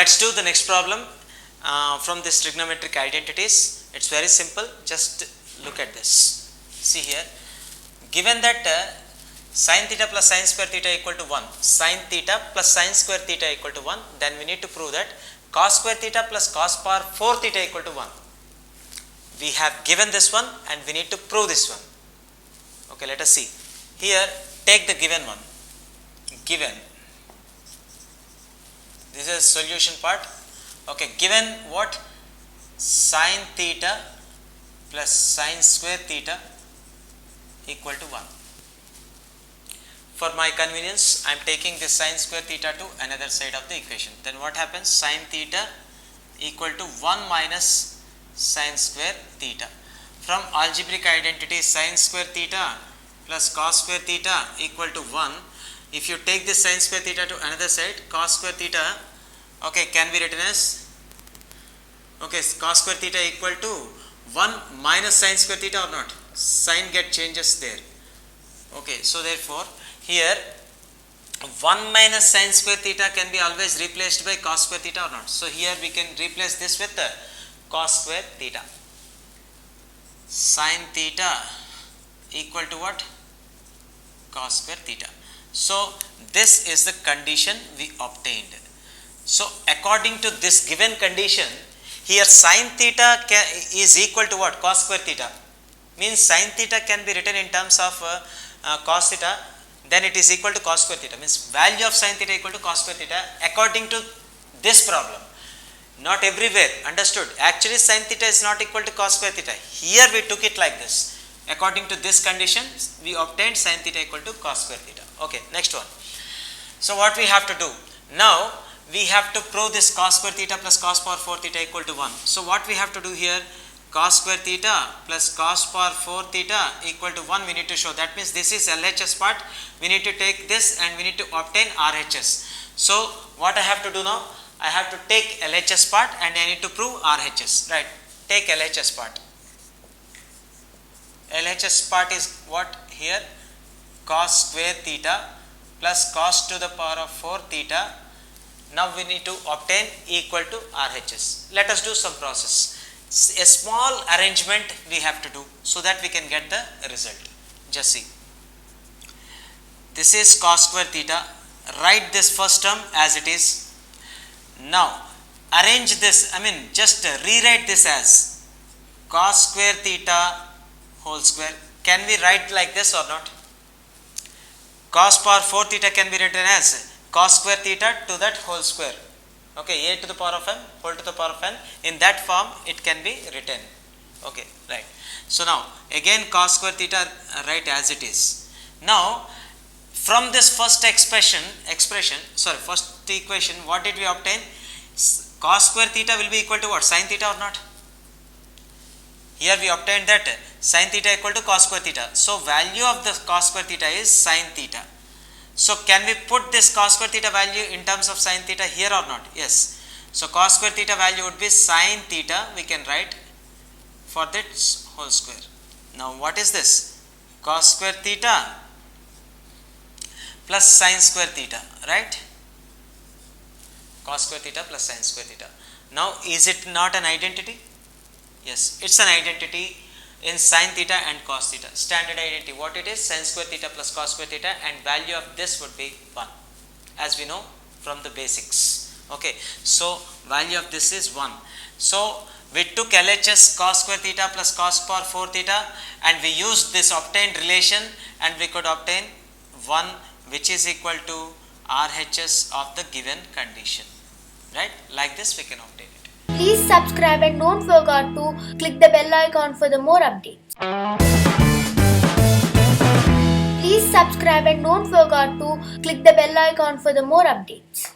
let's do the next problem from this trigonometric identities. It's very simple, just look at this. See here, given that sin theta plus sin square theta equal to 1, sin theta plus sin square theta equal to 1, then we need to prove that cos square theta plus cos power 4 theta equal to 1. We have given this one and we need to prove this one. Okay, let us see. Here, take the given one. Given. This is solution part. Okay, given what? Sin theta plus sin square theta equal to 1. For my convenience, I am taking this sin square theta to another side of the equation. Then what happens? Sin theta equal to 1 minus sin square theta. From algebraic identity, sin square theta plus cos square theta equal to 1. If you take this sin square theta to another side, cos square theta, okay, can be written as, okay, cos square theta equal to 1 minus sin square theta or not? Sign get changes there. Okay, so therefore, here 1 minus sin square theta can be always replaced by cos square theta or not? So here we can replace this with the cos square theta. Sin theta equal to what? Cos square theta. So this is the condition we obtained. So according to this given condition, here sin theta is equal to what? Cos square theta. Means sin theta can be written in terms of cos theta, then it is equal to cos square theta. Means value of sin theta equal to cos square theta according to this problem. Not everywhere, understood? Actually sin theta is not equal to cos square theta. Here we took it like this. According to this condition, we obtained sin theta equal to cos square theta. Okay, next one. So what we have to do? Now we have to prove this cos square theta plus cos power 4 theta equal to 1. So what we have to do here? Cos square theta plus cos power 4 theta equal to 1 we need to show. That means this is LHS part. We need to take this and we need to obtain RHS. So what I have to do now? I have to take LHS part and I need to prove RHS. Right. Take LHS part. LHS part is what here? Cos square theta plus cos to the power of 4 theta. Now we need to obtain equal to RHS. Let us do some process. A small arrangement we have to do so that we can get the result. Just see. This is cos square theta. Write this first term as it is. Now arrange this, just rewrite this as cos square theta whole square. Can we write like this or not? Cos power 4 theta can be written as cos square theta to that whole square. Okay, a to the power of m whole to the power of n. In that form it can be written. Okay, right. So now again cos square theta write as it is. Now from this first first equation, what did we obtain? Cos square theta will be equal to what? Sin theta or not? Here we obtained that sin theta equal to cos square theta. So value of the cos square theta is sin theta. So can we put this cos square theta value in terms of sin theta here or not? Yes. So cos square theta value would be sin theta, we can write for this whole square. Now what is this? Cos square theta plus sin square theta, right? Cos square theta plus sin square theta. Now is it not an identity? Yes, it's an identity in sin theta and cos theta. Standard identity. What it is? Sin square theta plus cos square theta, and value of this would be 1, as we know from the basics. Okay, so value of this is 1. So we took LHS cos square theta plus cos power 4 theta and we used this obtained relation and we could obtain 1 which is equal to RHS of the given condition. Right? Like this we can obtain it. Please subscribe and don't forget to click the bell icon for the more updates. Please subscribe and don't forget to click the bell icon for the more updates.